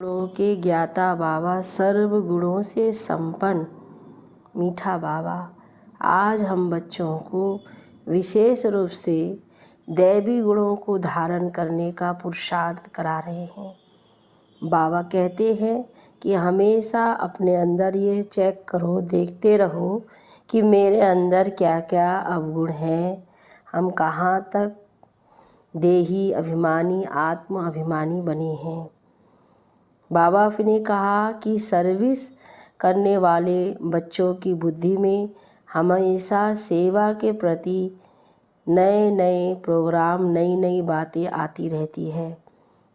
गुणों के ज्ञाता बाबा, सर्व गुणों से संपन्न मीठा बाबा, आज हम बच्चों को विशेष रूप से दैवी गुणों को धारण करने का पुरुषार्थ करा रहे हैं। बाबा कहते हैं कि हमेशा अपने अंदर ये चेक करो, देखते रहो कि मेरे अंदर क्या क्या अवगुण हैं, हम कहाँ तक देही अभिमानी, आत्म अभिमानी बने हैं। बाबा ने कहा कि सर्विस करने वाले बच्चों की बुद्धि में हमेशा सेवा के प्रति नए नए प्रोग्राम, नई नई बातें आती रहती है।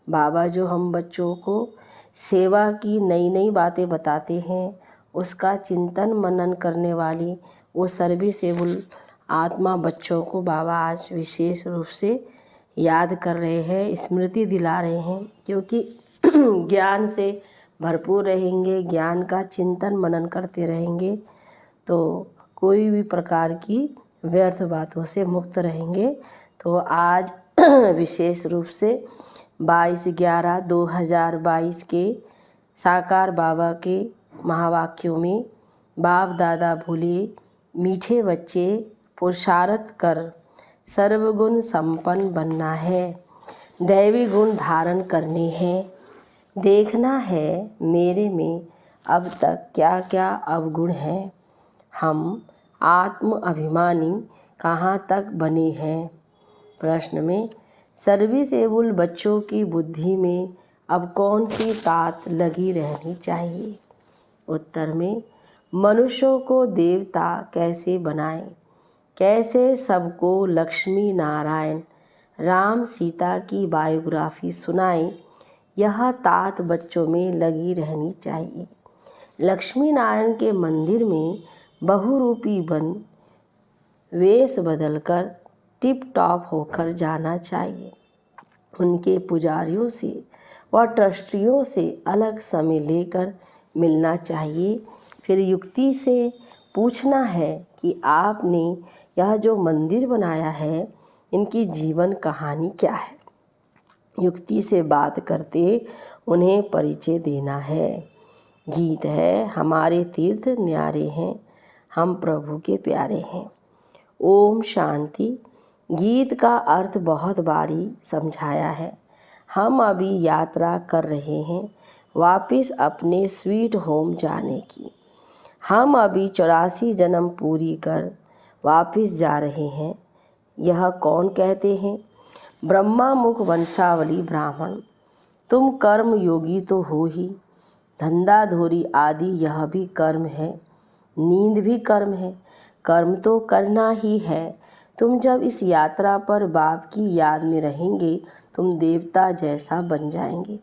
बाबा जो हम बच्चों को सेवा की नई नई बातें बताते हैं, उसका चिंतन मनन करने वाली वो सर्विसेबल आत्मा बच्चों को बाबा आज विशेष रूप से याद कर रहे हैं, स्मृति दिला रहे हैं। क्योंकि ज्ञान से भरपूर रहेंगे, ज्ञान का चिंतन मनन करते रहेंगे तो कोई भी प्रकार की व्यर्थ बातों से मुक्त रहेंगे। तो आज विशेष रूप से 22/11/2022 के साकार बाबा के महावाक्यों में बाप दादा भूले मीठे बच्चे पुरुषार्थ कर सर्वगुण संपन्न बनना है, दैवी गुण धारण करने हैं, देखना है मेरे में अब तक क्या क्या अवगुण हैं, हम आत्म अभिमानी कहाँ तक बने हैं। प्रश्न में सर्विसेबल बच्चों की बुद्धि में अब कौन सी तात लगी रहनी चाहिए। उत्तर में मनुष्यों को देवता कैसे बनाएं, कैसे सबको लक्ष्मी नारायण राम सीता की बायोग्राफी सुनाएं, यह तात बच्चों में लगी रहनी चाहिए। लक्ष्मी नारायण के मंदिर में बहुरूपी बन वेश बदलकर टिप टॉप होकर जाना चाहिए। उनके पुजारियों से व ट्रस्टियों से अलग समय लेकर मिलना चाहिए। फिर युक्ति से पूछना है कि आपने यह जो मंदिर बनाया है, इनकी जीवन कहानी क्या है। युक्ति से बात करते उन्हें परिचय देना है। गीत है, हमारे तीर्थ न्यारे हैं, हम प्रभु के प्यारे हैं। ओम शांति। गीत का अर्थ बहुत बारी समझाया है। हम अभी यात्रा कर रहे हैं वापस अपने स्वीट होम जाने की। हम अभी 84 जन्म पूरी कर वापस जा रहे हैं। यह कौन कहते हैं? ब्रह्मा मुख वंशावली ब्राह्मण। तुम कर्म योगी तो हो ही, धंधा धोरी आदि यह भी कर्म है, नींद भी कर्म है, कर्म तो करना ही है। तुम जब इस यात्रा पर बाप की याद में रहेंगे, तुम देवता जैसा बन जाएंगे।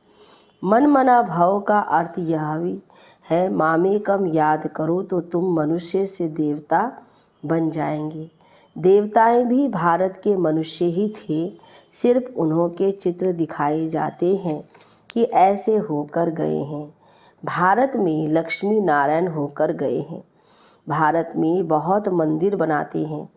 मन मना भाव का अर्थ यह भी है, मामे कम याद करो तो तुम मनुष्य से देवता बन जाएंगे। देवताएं भी भारत के मनुष्य ही थे, सिर्फ उन्हों के चित्र दिखाए जाते हैं कि ऐसे होकर गए हैं। भारत में लक्ष्मी नारायण होकर गए हैं। भारत में बहुत मंदिर बनाते हैं,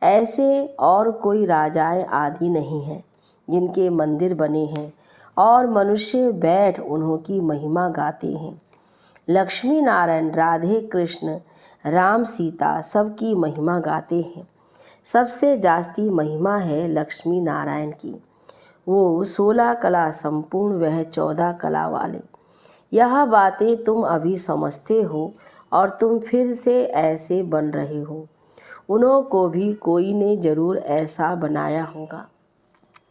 ऐसे और कोई राजाएं आदि नहीं हैं जिनके मंदिर बने हैं और मनुष्य बैठ उन्हों की महिमा गाते हैं। लक्ष्मी नारायण, राधे कृष्ण, राम सीता सबकी महिमा गाते हैं। सबसे जास्ती महिमा है लक्ष्मी नारायण की। वो 16 कला संपूर्ण, वह 14 कला वाले। यह बातें तुम अभी समझते हो और तुम फिर से ऐसे बन रहे हो। उन्हों को भी कोई ने जरूर ऐसा बनाया होगा।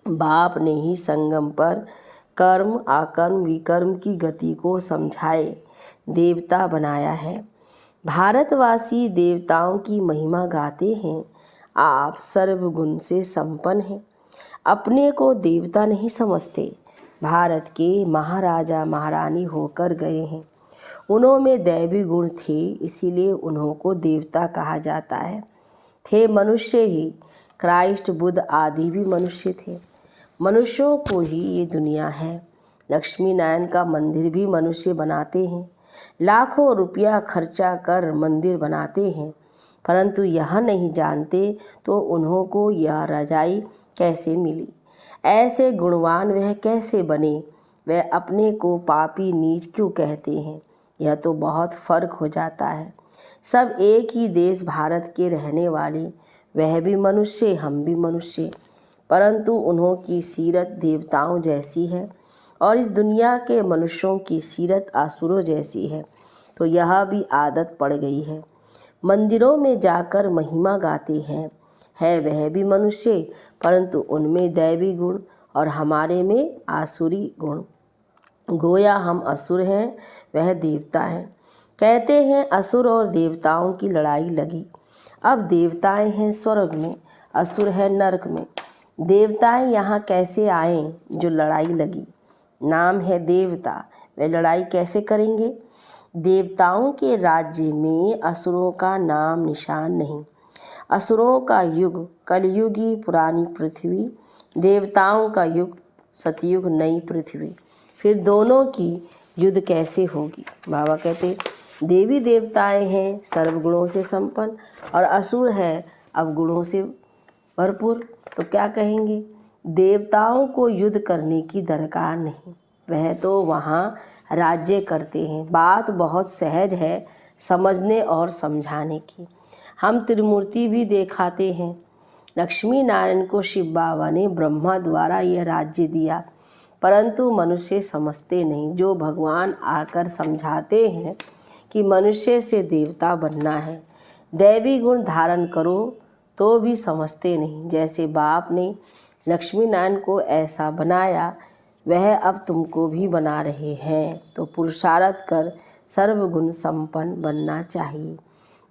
बाप ने ही संगम पर कर्म आकर्म विकर्म की गति को समझाए देवता बनाया है। भारतवासी देवताओं की महिमा गाते हैं। आप सर्वगुण से संपन्न हैं, अपने को देवता नहीं समझते। भारत के महाराजा महारानी होकर गए हैं, उन्हों में दैवी गुण थे, इसीलिए उन्हों को देवता कहा जाता है। थे मनुष्य ही, क्राइस्ट बुद्ध आदि भी मनुष्य थे। मनुष्यों को ही ये दुनिया है। लक्ष्मी नारायण का मंदिर भी मनुष्य बनाते हैं, लाखों रुपया खर्चा कर मंदिर बनाते हैं, परंतु यह नहीं जानते तो उन्हों को यह रजाई कैसे मिली, ऐसे गुणवान वह कैसे बने, वह अपने को पापी नीच क्यों कहते हैं? यह तो बहुत फर्क हो जाता है। सब एक ही देश भारत के रहने वाले, वह भी मनुष्य हम भी मनुष्य, परंतु उन्हों की सीरत देवताओं जैसी है और इस दुनिया के मनुष्यों की सीरत असुरों जैसी है। तो यह भी आदत पड़ गई है। मंदिरों में जाकर महिमा गाते हैं, है वह भी मनुष्य, परंतु उनमें दैवी गुण और हमारे में आसुरी गुण। गोया हम असुर हैं, वह देवता हैं। कहते हैं असुर और देवताओं की लड़ाई लगी। अब देवताएं हैं स्वर्ग में, असुर है नरक में। देवताएं यहाँ कैसे आए जो लड़ाई लगी? नाम है देवता, वे लड़ाई कैसे करेंगे? देवताओं के राज्य में असुरों का नाम निशान नहीं। असुरों का युग कलयुगी पुरानी पृथ्वी, देवताओं का युग सतयुग नई पृथ्वी। फिर दोनों की युद्ध कैसे होगी? बाबा कहते देवी देवताएं हैं सर्वगुणों से संपन्न और असुर है अवगुणों से भरपूर। तो क्या कहेंगे? देवताओं को युद्ध करने की दरकार नहीं, वह तो वहाँ राज्य करते हैं। बात बहुत सहज है समझने और समझाने की। हम त्रिमूर्ति भी दिखाते हैं। लक्ष्मी नारायण को शिव बाबा ने ब्रह्मा द्वारा यह राज्य दिया, परंतु मनुष्य समझते नहीं। जो भगवान आकर समझाते हैं कि मनुष्य से देवता बनना है, दैवी गुण धारण करो, तो भी समझते नहीं। जैसे बाप ने लक्ष्मी नारायण को ऐसा बनाया, वह अब तुमको भी बना रहे हैं। तो पुरुषार्थ कर सर्वगुण संपन्न बनना चाहिए।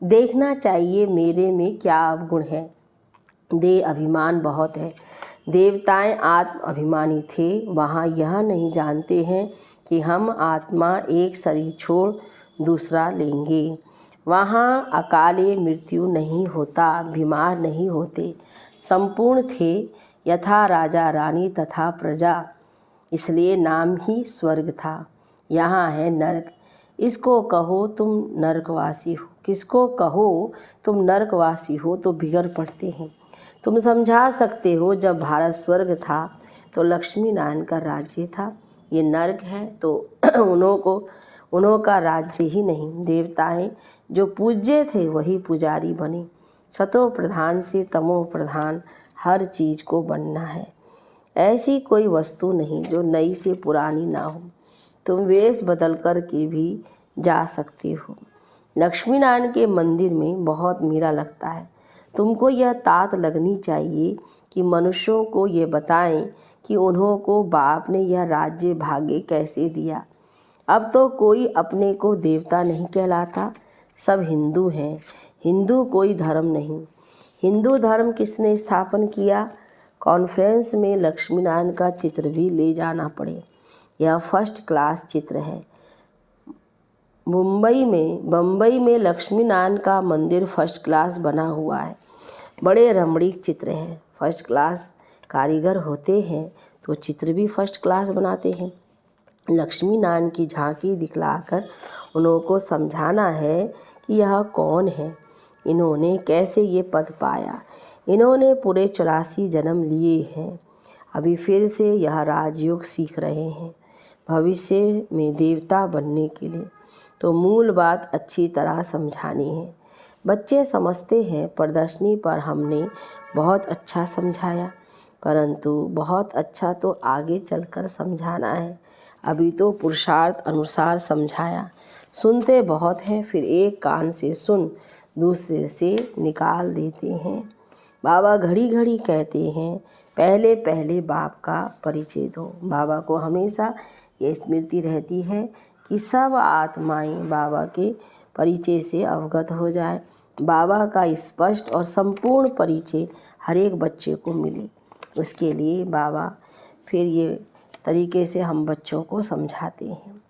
देखना चाहिए मेरे में क्या अवगुण है। दे अभिमान बहुत है। देवताएं आत्म अभिमानी थे, वहाँ यह नहीं जानते हैं कि हम आत्मा एक शरीर छोड़ दूसरा लेंगे। वहाँ अकाले मृत्यु नहीं होता, बीमार नहीं होते, संपूर्ण थे यथा राजा रानी तथा प्रजा, इसलिए नाम ही स्वर्ग था। यहाँ है नरक। इसको कहो तुम नरकवासी हो, किसको कहो तुम नरकवासी हो तो बिगड़ पड़ते हैं। तुम समझा सकते हो जब भारत स्वर्ग था तो लक्ष्मी नारायण का राज्य था, ये नरक है तो उन्हों का राज्य ही नहीं। देवताएं जो पूज्य थे वही पुजारी बने। सतो प्रधान से तमो प्रधान हर चीज़ को बनना है। ऐसी कोई वस्तु नहीं जो नई से पुरानी ना हो। तुम वेश बदल कर के भी जा सकते हो। लक्ष्मी नारायण के मंदिर में बहुत मेला लगता है। तुमको यह तात लगनी चाहिए कि मनुष्यों को ये बताएं कि उन्हों को बाप ने यह राज्य भाग्य कैसे दिया। अब तो कोई अपने को देवता नहीं कहलाता, सब हिंदू हैं। हिंदू कोई धर्म नहीं। हिंदू धर्म किसने स्थापन किया? कॉन्फ्रेंस में लक्ष्मी नारायण का चित्र भी ले जाना पड़े। यह फर्स्ट क्लास चित्र है। बम्बई में लक्ष्मी नारायण का मंदिर फर्स्ट क्लास बना हुआ है। बड़े रमणीक चित्र हैं। फर्स्ट क्लास कारीगर होते हैं तो चित्र भी फर्स्ट क्लास बनाते हैं। लक्ष्मी नारायण की झांकी दिखलाकर उन्हों को समझाना है कि यह कौन है, इन्होंने कैसे ये पद पाया। इन्होंने पूरे 84 जन्म लिए हैं, अभी फिर से यह राजयोग सीख रहे हैं भविष्य में देवता बनने के लिए। तो मूल बात अच्छी तरह समझानी है। बच्चे समझते हैं। प्रदर्शनी पर हमने बहुत अच्छा समझाया, परंतु बहुत अच्छा तो आगे चलकर समझाना है। अभी तो पुरुषार्थ अनुसार समझाया। सुनते बहुत हैं, फिर एक कान से सुन दूसरे से निकाल देते हैं। बाबा घड़ी घड़ी कहते हैं पहले पहले बाप का परिचय दो। बाबा को हमेशा ये स्मृति रहती है कि सब आत्माएं बाबा के परिचय से अवगत हो जाए। बाबा का स्पष्ट और संपूर्ण परिचय हर एक बच्चे को मिले, उसके लिए बाबा फिर ये तरीके से हम बच्चों को समझाते हैं।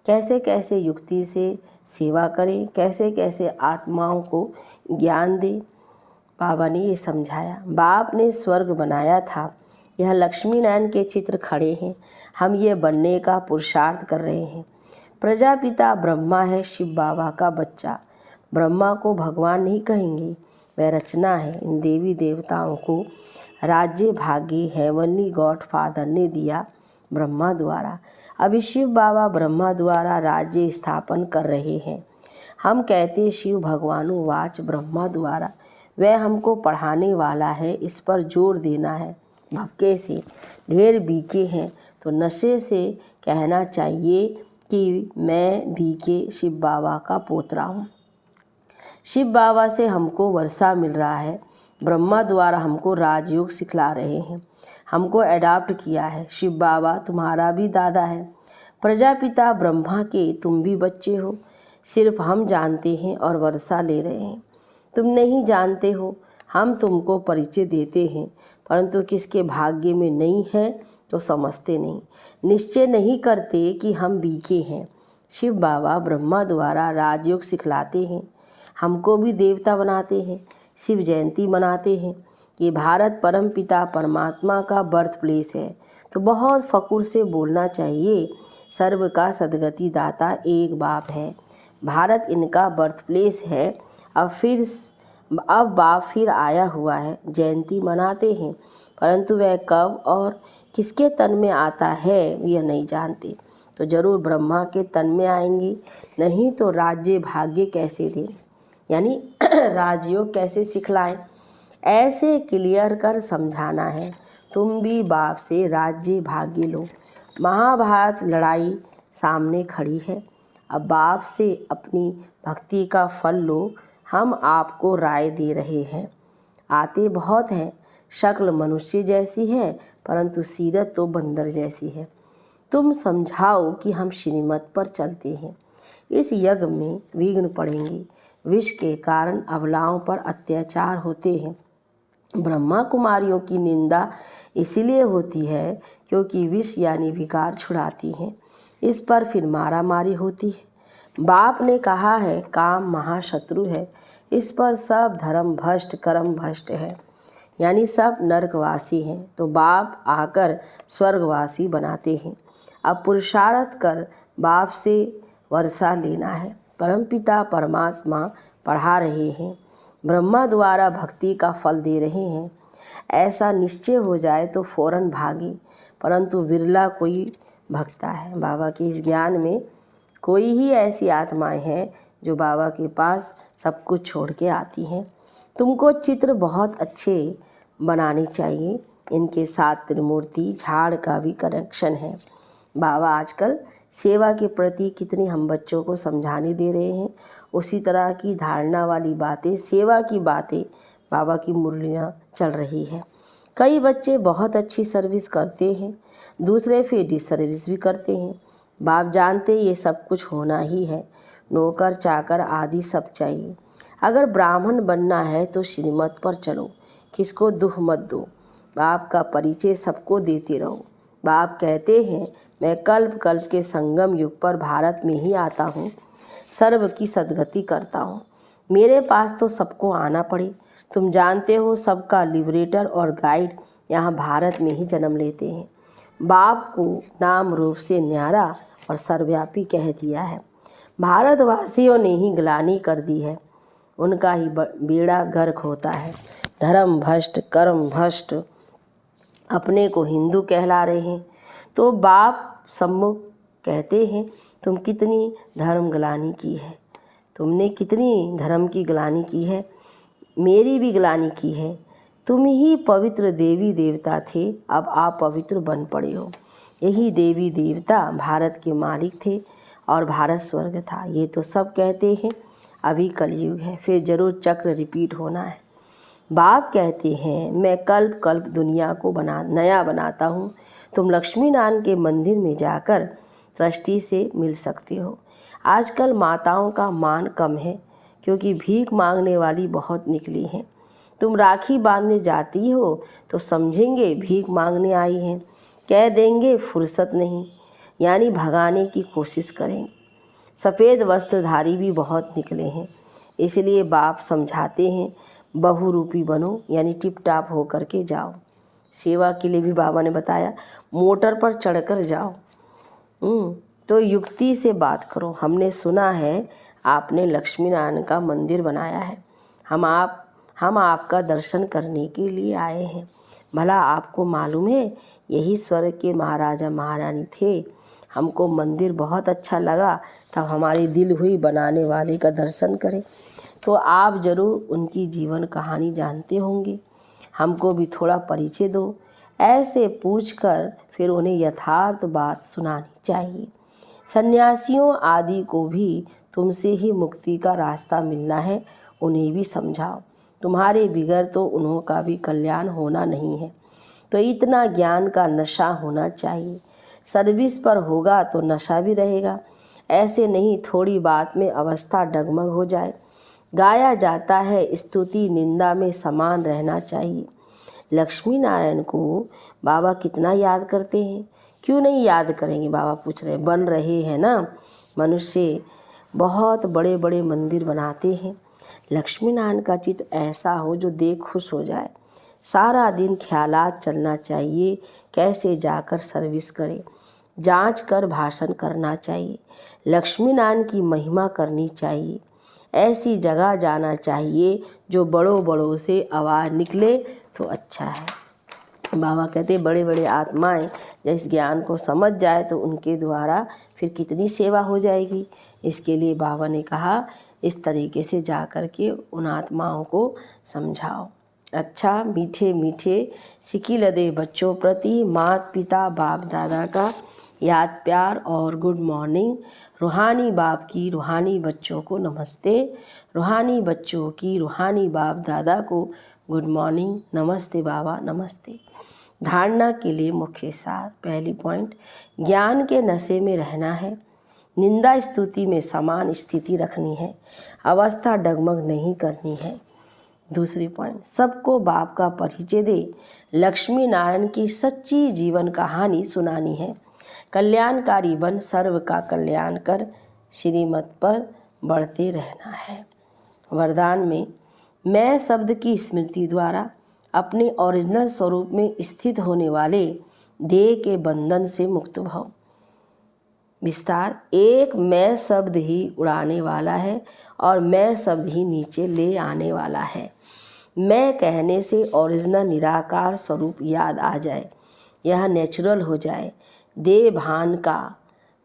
कैसे कैसे युक्ति से सेवा करें, कैसे कैसे आत्माओं को ज्ञान दें, बाबा ने ये समझाया। बाप ने स्वर्ग बनाया था। यह लक्ष्मी नारायण के चित्र खड़े हैं। हम ये बनने का पुरुषार्थ कर रहे हैं। प्रजापिता ब्रह्मा है, शिव बाबा का बच्चा। ब्रह्मा को भगवान नहीं कहेंगे, वह रचना है। इन देवी देवताओं को राज्य भाग्य हेवनली गॉड फादर ने दिया, ब्रह्मा द्वारा। अभी शिव बाबा ब्रह्मा द्वारा राज्य स्थापन कर रहे हैं। हम कहते शिव भगवानुवाच ब्रह्मा द्वारा, वह हमको पढ़ाने वाला है, इस पर जोर देना है। भवके से ढेर बीके हैं तो नशे से कहना चाहिए कि मैं बीके शिव बाबा का पोतरा हूँ। शिव बाबा से हमको वर्षा मिल रहा है, ब्रह्मा द्वारा हमको राजयोग सिखला रहे हैं, हमको अडॉप्ट किया है। शिव बाबा तुम्हारा भी दादा है, प्रजापिता ब्रह्मा के तुम भी बच्चे हो। सिर्फ हम जानते हैं और वर्षा ले रहे हैं, तुम नहीं जानते हो। हम तुमको परिचय देते हैं, परंतु किसके भाग्य में नहीं है तो समझते नहीं, निश्चय नहीं करते कि हम बीके हैं। शिव बाबा ब्रह्मा द्वारा राजयोग सिखलाते हैं, हमको भी देवता बनाते हैं, शिव जयंती मनाते हैं। ये भारत परम पिता परमात्मा का बर्थ प्लेस है, तो बहुत फ़ख्र से बोलना चाहिए, सर्व का सदगति दाता एक बाप है। भारत इनका बर्थ प्लेस है। अब बाप फिर आया हुआ है, जयंती मनाते हैं, परंतु वह कब और किसके तन में आता है यह नहीं जानते। तो जरूर ब्रह्मा के तन में आएंगे, नहीं तो राज्य भाग्य कैसे दें, यानी राजयोग कैसे सिखलाएं। ऐसे क्लियर कर समझाना है। तुम भी बाप से राज्य भाग्य लो। महाभारत लड़ाई सामने खड़ी है, अब बाप से अपनी भक्ति का फल लो। हम आपको राय दे रहे हैं। आते बहुत हैं, शक्ल मनुष्य जैसी है, परंतु सीरत तो बंदर जैसी है। तुम समझाओ कि हम श्रीमत पर चलते हैं। इस यज्ञ में विघ्न पड़ेंगे, विष के कारण अबलाओं पर अत्याचार होते हैं। ब्रह्मा कुमारियों की निंदा इसलिए होती है क्योंकि विष यानी विकार छुड़ाती हैं, इस पर फिर मारा मारी होती है। बाप ने कहा है काम महाशत्रु है, इस पर सब धर्म भ्रष्ट कर्म भ्रष्ट है, यानी सब नरकवासी हैं, तो बाप आकर स्वर्गवासी बनाते हैं। अब पुरुषार्थ कर बाप से वर्षा लेना है। परमपिता परमात्मा पढ़ा रहे हैं, ब्रह्मा द्वारा भक्ति का फल दे रहे हैं। ऐसा निश्चय हो जाए तो फौरन भागे, परंतु विरला कोई भगता है। बाबा के इस ज्ञान में कोई ही ऐसी आत्माएं हैं जो बाबा के पास सब कुछ छोड़ के आती हैं। तुमको चित्र बहुत अच्छे बनाने चाहिए, इनके साथ त्रिमूर्ति झाड़ का भी कनेक्शन है। बाबा आजकल सेवा के प्रति कितनी हम बच्चों को समझाने दे रहे हैं, उसी तरह की धारणा वाली बातें, सेवा की बातें बाबा की मुरलियाँ चल रही है। कई बच्चे बहुत अच्छी सर्विस करते हैं, दूसरे फिर डिसर्विस भी करते हैं। बाप जानते ये सब कुछ होना ही है, नौकर चाकर आदि सब चाहिए। अगर ब्राह्मण बनना है तो श्रीमत पर चलो, किसको दुख मत दो, बाप का परिचय सबको देते रहो। बाप कहते हैं मैं कल्प कल्प के संगम युग पर भारत में ही आता हूँ, सर्व की सदगति करता हूँ। मेरे पास तो सबको आना पड़े। तुम जानते हो सबका लिबरेटर और गाइड यहाँ भारत में ही जन्म लेते हैं। बाप को नाम रूप से न्यारा और सर्वव्यापी कह दिया है। भारतवासियों ने ही ग्लानि कर दी है, उनका ही बेड़ा गर्क होता है। धर्म भ्रष्ट कर्म भ्रष्ट अपने को हिंदू कहला रहे हैं, तो बाप सम्मुख कहते हैं तुम कितनी धर्म ग्लानि की है, तुमने कितनी धर्म की ग्लानि की है, मेरी भी ग्लानि की है। तुम ही पवित्र देवी देवता थे, अब आप पवित्र बन पड़े हो। यही देवी देवता भारत के मालिक थे और भारत स्वर्ग था। ये तो सब कहते हैं, अभी कलयुग है, फिर जरूर चक्र रिपीट होना है। बाप कहते हैं मैं कल्प कल्प दुनिया को नया बनाता हूँ। तुम लक्ष्मी नारायण के मंदिर में जाकर ट्रस्टी से मिल सकते हो। आजकल माताओं का मान कम है क्योंकि भीख मांगने वाली बहुत निकली हैं। तुम राखी बांधने जाती हो तो समझेंगे भीख मांगने आई हैं, कह देंगे फुर्सत नहीं, यानी भगाने की कोशिश करेंगे। सफ़ेद वस्त्रधारी भी बहुत निकले हैं, इसलिए बाप समझाते हैं बहुरूपी बनो, यानी टिप टाप हो कर के जाओ। सेवा के लिए भी बाबा ने बताया मोटर पर चढ़कर जाओ, तो युक्ति से बात करो। हमने सुना है आपने लक्ष्मी नारायण का मंदिर बनाया है, हम आपका दर्शन करने के लिए आए हैं। भला आपको मालूम है यही स्वर्ग के महाराजा महारानी थे। हमको मंदिर बहुत अच्छा लगा, तब हमारी दिल हुई बनाने वाले का दर्शन करें। तो आप ज़रूर उनकी जीवन कहानी जानते होंगे, हमको भी थोड़ा परिचय दो। ऐसे पूछकर फिर उन्हें यथार्थ बात सुनानी चाहिए। सन्यासियों आदि को भी तुमसे ही मुक्ति का रास्ता मिलना है, उन्हें भी समझाओ। तुम्हारे बिगैर तो उन्हों का भी कल्याण होना नहीं है। तो इतना ज्ञान का नशा होना चाहिए। सर्विस पर होगा तो नशा भी रहेगा, ऐसे नहीं थोड़ी बात में अवस्था डगमग हो जाए। गाया जाता है स्तुति निंदा में समान रहना चाहिए। लक्ष्मी नारायण को बाबा कितना याद करते हैं, क्यों नहीं याद करेंगे? बाबा पूछ रहे, बन रहे हैं ना मनुष्य, बहुत बड़े बड़े मंदिर बनाते हैं। लक्ष्मी नारायण का चित्त ऐसा हो जो देख खुश हो जाए। सारा दिन ख्यालात चलना चाहिए, कैसे जाकर सर्विस करें, जांच कर भाषण करना चाहिए। लक्ष्मी नारायण की महिमा करनी चाहिए। ऐसी जगह जाना चाहिए जो बड़ों बड़ों से आवाज़ निकले तो अच्छा है। बाबा कहते बड़े बड़े आत्माएं जब इस ज्ञान को समझ जाए तो उनके द्वारा फिर कितनी सेवा हो जाएगी। इसके लिए बाबा ने कहा इस तरीके से जा कर के उन आत्माओं को समझाओ। अच्छा, मीठे मीठे सिकी लदे बच्चों प्रति माता पिता बाप दादा का याद प्यार और गुड मॉर्निंग। रूहानी बाप की रूहानी बच्चों को नमस्ते, रूहानी बच्चों की रूहानी बाप दादा को गुड मॉर्निंग, नमस्ते बाबा नमस्ते। धारणा के लिए मुख्य सार, पहली पॉइंट, ज्ञान के नशे में रहना है, निंदा स्तुति में समान स्थिति रखनी है, अवस्था डगमग नहीं करनी है। दूसरी पॉइंट, सबको बाप का परिचय दे, लक्ष्मी नारायण की सच्ची जीवन कहानी सुनानी है, कल्याणकारी बन सर्व का कल्याण कर श्रीमत पर बढ़ते रहना है। वरदान में, मैं शब्द की स्मृति द्वारा अपने ओरिजिनल स्वरूप में स्थित होने वाले देह के बंधन से मुक्त भव। विस्तार, एक मैं शब्द ही उड़ाने वाला है और मैं शब्द ही नीचे ले आने वाला है। मैं कहने से ओरिजिनल निराकार स्वरूप याद आ जाए, यह नेचुरल हो जाए, देह भान का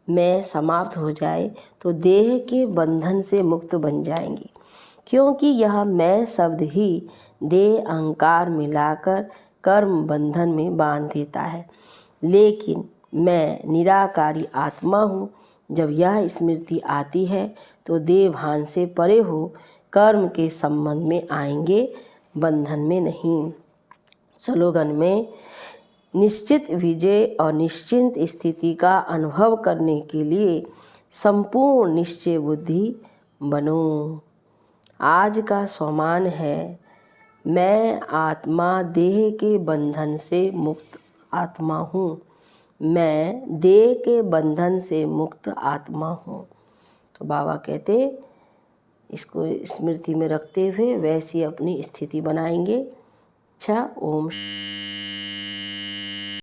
मैं समाप्त हो जाए तो देह के बंधन से मुक्त बन जाएंगे, क्योंकि यह मैं शब्द ही देह अहंकार मिलाकर कर्म बंधन में बांध देता है। लेकिन मैं निराकारी आत्मा हूँ, जब यह स्मृति आती है तो देह भान से परे हो कर्म के संबंध में आएंगे, बंधन में नहीं। स्लोगन में, निश्चित विजय और निश्चिंत स्थिति का अनुभव करने के लिए संपूर्ण निश्चय बुद्धि बनो। आज का सोमान है, मैं आत्मा देह के बंधन से मुक्त आत्मा हूँ, मैं देह के बंधन से मुक्त आत्मा हूँ। तो बाबा कहते इसको स्मृति में रखते हुए वैसी अपनी स्थिति बनाएंगे। अच्छा, ओम।